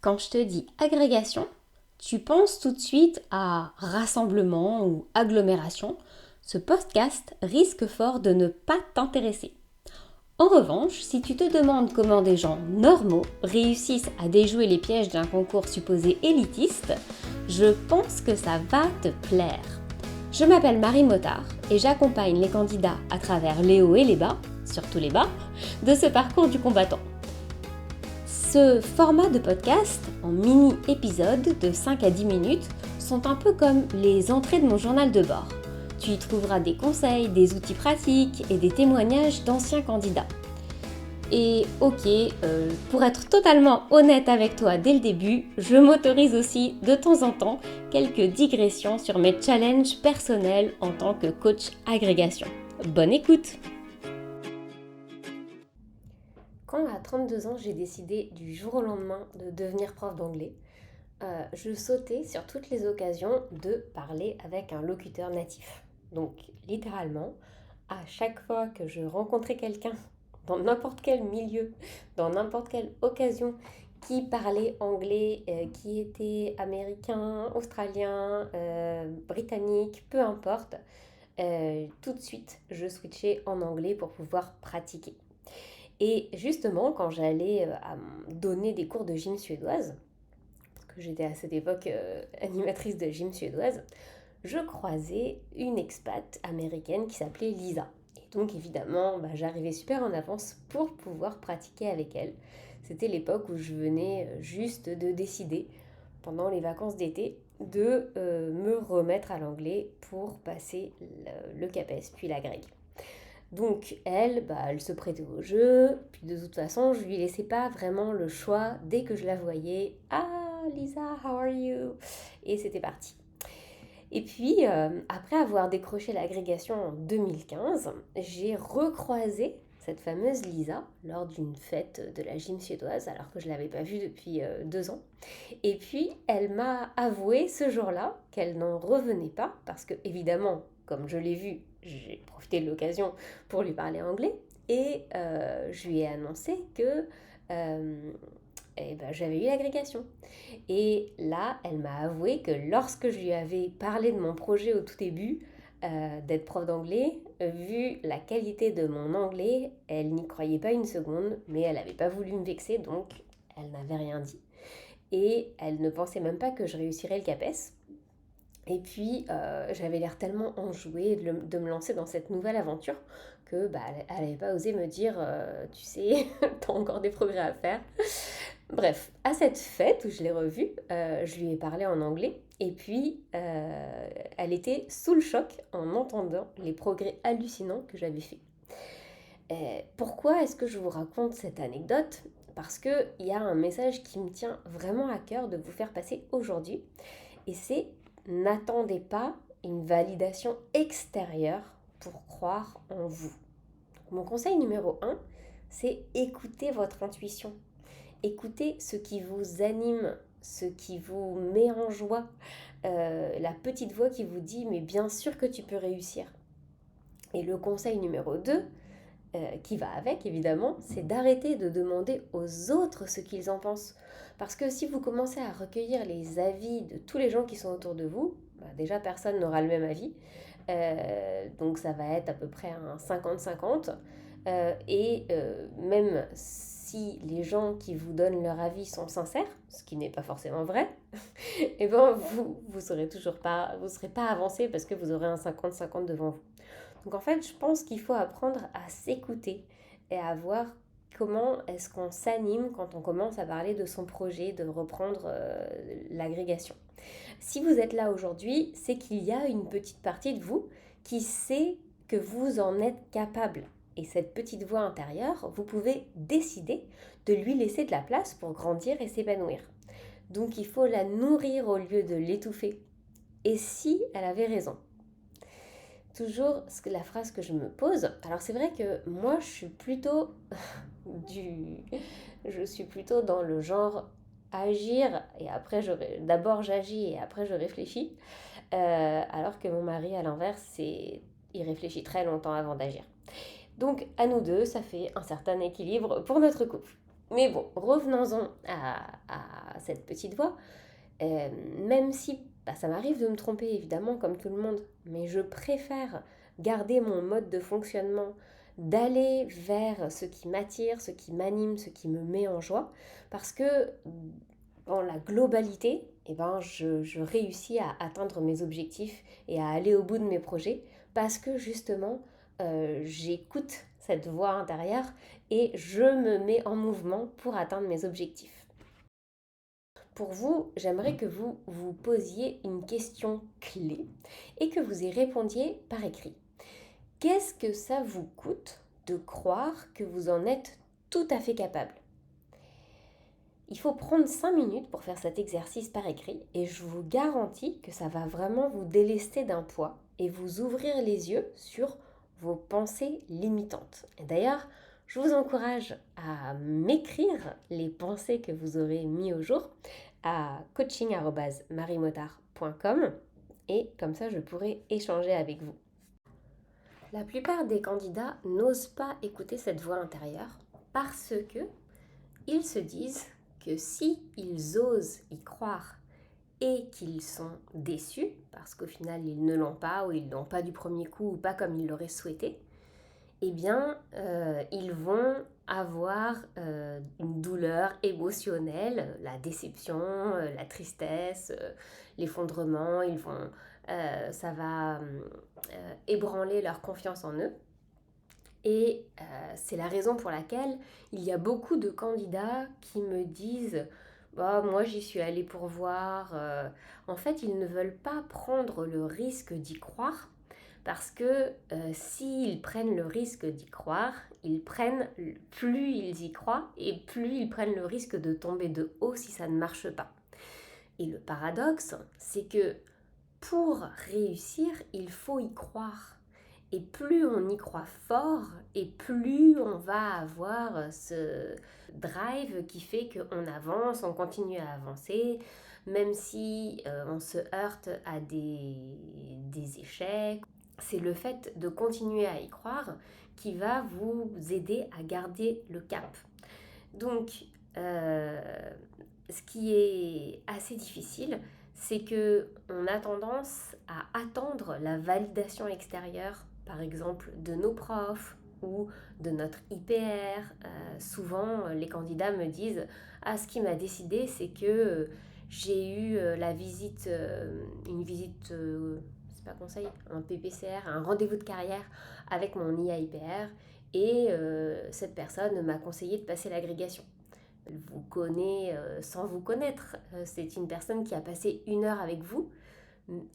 Quand je te dis agrégation, tu penses tout de suite à rassemblement ou agglomération. Ce podcast risque fort de ne pas t'intéresser. En revanche, si tu te demandes comment des gens normaux réussissent à déjouer les pièges d'un concours supposé élitiste, je pense que ça va te plaire. Je m'appelle Marie Motard et j'accompagne les candidats à travers les hauts et les bas, surtout les bas, de ce parcours du combattant. Ce format de podcast, en mini-épisodes de 5 à 10 minutes, sont un peu comme les entrées de mon journal de bord. Tu y trouveras des conseils, des outils pratiques et des témoignages d'anciens candidats. Et pour être totalement honnête avec toi dès le début, je m'autorise aussi de temps en temps quelques digressions sur mes challenges personnels en tant que coach agrégation. Bonne écoute! Quand à 32 ans j'ai décidé du jour au lendemain de devenir prof d'anglais, je sautais sur toutes les occasions de parler avec un locuteur natif. Donc littéralement, à chaque fois que je rencontrais quelqu'un dans n'importe quel milieu, dans n'importe quelle occasion, qui parlait anglais, qui était américain, australien, britannique, peu importe, tout de suite je switchais en anglais pour pouvoir pratiquer. Et justement, quand j'allais donner des cours de gym suédoise, parce que j'étais à cette époque animatrice de gym suédoise, je croisais une expat américaine qui s'appelait Lisa. Et donc évidemment, j'arrivais super en avance pour pouvoir pratiquer avec elle. C'était l'époque où je venais juste de décider, pendant les vacances d'été, de me remettre à l'anglais pour passer le CAPES, puis la grecque. Donc elle se prêtait au jeu, puis de toute façon, je lui laissais pas vraiment le choix dès que je la voyais. Ah, Lisa, how are you? Et c'était parti. Et puis, après avoir décroché l'agrégation en 2015, j'ai recroisé cette fameuse Lisa lors d'une fête de la gym suédoise, alors que je ne l'avais pas vue depuis 2 ans. Et puis, elle m'a avoué ce jour-là qu'elle n'en revenait pas, parce que, évidemment, comme je l'ai vue, j'ai profité de l'occasion pour lui parler anglais. Et je lui ai annoncé que euh, j'avais eu l'agrégation. Et là, elle m'a avoué que lorsque je lui avais parlé de mon projet au tout début, d'être prof d'anglais, vu la qualité de mon anglais, elle n'y croyait pas une seconde, mais elle n'avait pas voulu me vexer, donc elle n'avait rien dit. Et elle ne pensait même pas que je réussirais le CAPES. Et puis, j'avais l'air tellement enjouée de me lancer dans cette nouvelle aventure que elle n'avait pas osé me dire, tu sais, t'as encore des progrès à faire. Bref, à cette fête où je l'ai revue, je lui ai parlé en anglais et puis elle était sous le choc en entendant les progrès hallucinants que j'avais faits. Pourquoi est-ce que je vous raconte cette anecdote? Parce qu'il y a un message qui me tient vraiment à cœur de vous faire passer aujourd'hui et c'est: n'attendez pas une validation extérieure pour croire en vous. Mon conseil numéro 1, c'est écouter votre intuition. Écoutez ce qui vous anime, ce qui vous met en joie, la petite voix qui vous dit mais bien sûr que tu peux réussir. Et le conseil numéro 2, qui va avec évidemment, c'est d'arrêter de demander aux autres ce qu'ils en pensent. Parce que si vous commencez à recueillir les avis de tous les gens qui sont autour de vous, déjà personne n'aura le même avis. Donc ça va être à peu près un 50-50. Même si les gens qui vous donnent leur avis sont sincères, ce qui n'est pas forcément vrai, et vous serez toujours pas, vous serez pas avancé parce que vous aurez un 50-50 devant vous. Donc en fait, je pense qu'il faut apprendre à s'écouter et à voir comment est-ce qu'on s'anime quand on commence à parler de son projet, de reprendre l'agrégation. Si vous êtes là aujourd'hui, c'est qu'il y a une petite partie de vous qui sait que vous en êtes capable. Et cette petite voix intérieure, vous pouvez décider de lui laisser de la place pour grandir et s'épanouir. Donc il faut la nourrir au lieu de l'étouffer. Et si elle avait raison? Toujours la phrase que je me pose. Alors c'est vrai que moi je suis plutôt je suis plutôt dans le genre agir et après d'abord j'agis et après je réfléchis. Alors que mon mari à l'inverse, il réfléchit très longtemps avant d'agir. Donc à nous deux, ça fait un certain équilibre pour notre couple. Mais bon, revenons-en à cette petite voix. Même si ça m'arrive de me tromper, évidemment, comme tout le monde, mais je préfère garder mon mode de fonctionnement, d'aller vers ce qui m'attire, ce qui m'anime, ce qui me met en joie, parce que dans la globalité, je réussis à atteindre mes objectifs et à aller au bout de mes projets, parce que justement, j'écoute cette voix intérieure et je me mets en mouvement pour atteindre mes objectifs. Pour vous, j'aimerais que vous vous posiez une question clé et que vous y répondiez par écrit. Qu'est-ce que ça vous coûte de croire que vous en êtes tout à fait capable? Il faut prendre 5 minutes pour faire cet exercice par écrit et je vous garantis que ça va vraiment vous délester d'un poids et vous ouvrir les yeux sur vos pensées limitantes. Et d'ailleurs, je vous encourage à m'écrire les pensées que vous aurez mis au jour à coaching@marimotard.com et comme ça je pourrai échanger avec vous. La plupart des candidats n'osent pas écouter cette voix intérieure parce que ils se disent que si ils osent y croire et qu'ils sont déçus parce qu'au final ils ne l'ont pas ou ils l'ont pas du premier coup ou pas comme ils l'auraient souhaité, eh bien, ils vont avoir une douleur émotionnelle, la déception, la tristesse, l'effondrement. Ça va ébranler leur confiance en eux. Et c'est la raison pour laquelle il y a beaucoup de candidats qui me disent bah, moi j'y suis allée pour voir. En fait, ils ne veulent pas prendre le risque d'y croire parce que s'ils prennent le risque d'y croire, plus ils y croient et plus ils prennent le risque de tomber de haut si ça ne marche pas. Et le paradoxe, c'est que pour réussir, il faut y croire. Et plus on y croit fort, et plus on va avoir ce drive qui fait qu'on avance, on continue à avancer, même si on se heurte à des échecs. C'est le fait de continuer à y croire qui va vous aider à garder le cap. Donc, ce qui est assez difficile, c'est que on a tendance à attendre la validation extérieure, par exemple de nos profs ou de notre IPR. Souvent, les candidats me disent ah, ce qui m'a décidé, c'est que j'ai eu une visite, c'est pas conseil, un PPCR, un rendez-vous de carrière avec mon IAIPR et cette personne m'a conseillé de passer l'agrégation. Elle vous connaît sans vous connaître. C'est une personne qui a passé 1 heure avec vous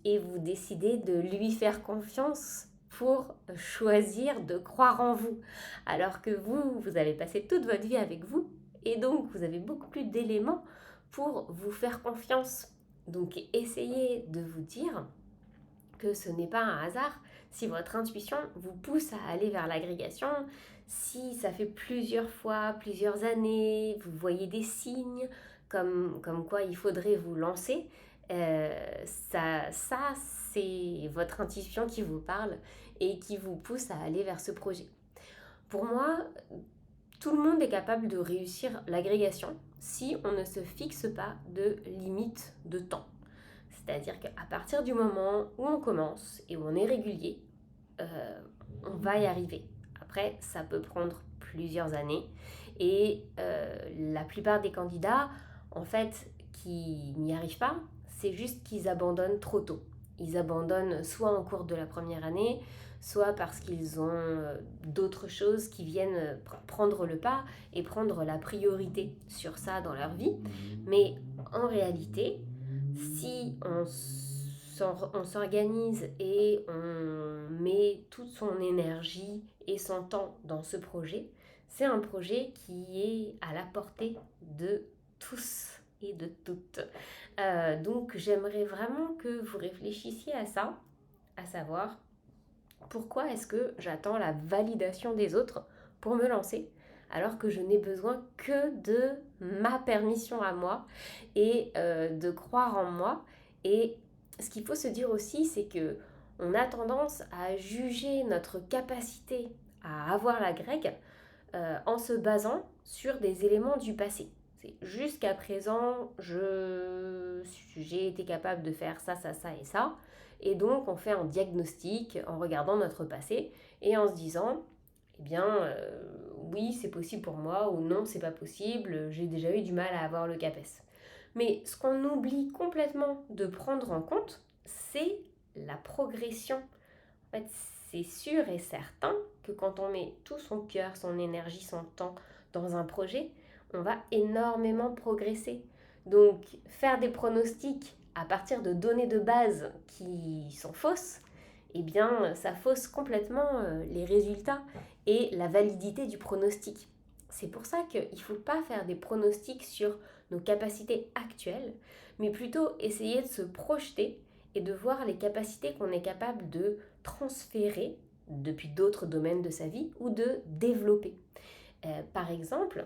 et vous décidez de lui faire confiance pour choisir de croire en vous. Alors que vous avez passé toute votre vie avec vous et donc vous avez beaucoup plus d'éléments pour vous faire confiance. Donc essayez de vous dire que ce n'est pas un hasard si votre intuition vous pousse à aller vers l'agrégation, si ça fait plusieurs fois, plusieurs années, vous voyez des signes comme quoi il faudrait vous lancer, ça c'est votre intuition qui vous parle et qui vous pousse à aller vers ce projet. Pour moi, tout le monde est capable de réussir l'agrégation si on ne se fixe pas de limite de temps. C'est-à-dire qu'à partir du moment où on commence et où on est régulier, on va y arriver. Après, ça peut prendre plusieurs années. Et la plupart des candidats, en fait, qui n'y arrivent pas, c'est juste qu'ils abandonnent trop tôt. Ils abandonnent soit en cours de la première année, soit parce qu'ils ont d'autres choses qui viennent prendre le pas et prendre la priorité sur ça dans leur vie. Mais en réalité, si on s'organise et on met toute son énergie et son temps dans ce projet, c'est un projet qui est à la portée de tous et de toutes. Donc j'aimerais vraiment que vous réfléchissiez à ça, à savoir pourquoi est-ce que j'attends la validation des autres pour me lancer alors que je n'ai besoin que de ma permission à moi et de croire en moi. Et ce qu'il faut se dire aussi, c'est que on a tendance à juger notre capacité à avoir la grecque en se basant sur des éléments du passé. Jusqu'à présent, j'ai été capable de faire ça, ça, ça et ça. Et donc, on fait un diagnostic en regardant notre passé et en se disant, eh bien, oui, c'est possible pour moi, ou non, c'est pas possible, j'ai déjà eu du mal à avoir le CAPES. Mais ce qu'on oublie complètement de prendre en compte, c'est la progression. En fait, c'est sûr et certain que quand on met tout son cœur, son énergie, son temps dans un projet, on va énormément progresser. Donc, faire des pronostics à partir de données de base qui sont fausses, eh bien, ça fausse complètement les résultats et la validité du pronostic. C'est pour ça qu'il ne faut pas faire des pronostics sur nos capacités actuelles, mais plutôt essayer de se projeter et de voir les capacités qu'on est capable de transférer depuis d'autres domaines de sa vie ou de développer. Par exemple,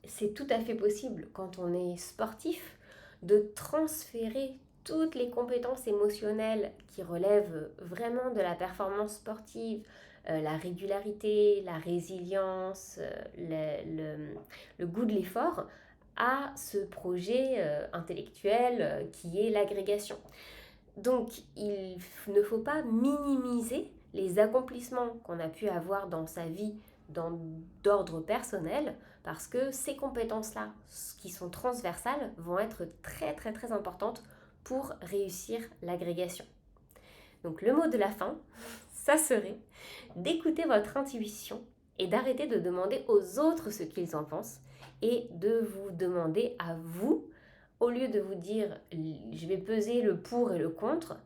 c'est tout à fait possible quand on est sportif de transférer toutes les compétences émotionnelles qui relèvent vraiment de la performance sportive, la régularité, la résilience, le goût de l'effort, à ce projet intellectuel qui est l'agrégation. Donc, il ne faut pas minimiser les accomplissements qu'on a pu avoir dans sa vie d'ordre personnel, parce que ces compétences-là, qui sont transversales, vont être très très très importantes pour réussir l'agrégation. Donc le mot de la fin, ça serait d'écouter votre intuition et d'arrêter de demander aux autres ce qu'ils en pensent et de vous demander à vous, au lieu de vous dire je vais peser le pour et le contre,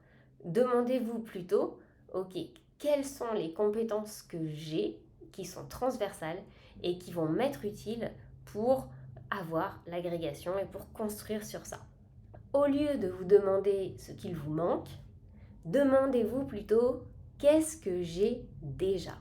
demandez-vous plutôt, ok, quelles sont les compétences que j'ai qui sont transversales et qui vont m'être utiles pour avoir l'agrégation et pour construire sur ça. Au lieu de vous demander ce qu'il vous manque, demandez-vous plutôt qu'est-ce que j'ai déjà.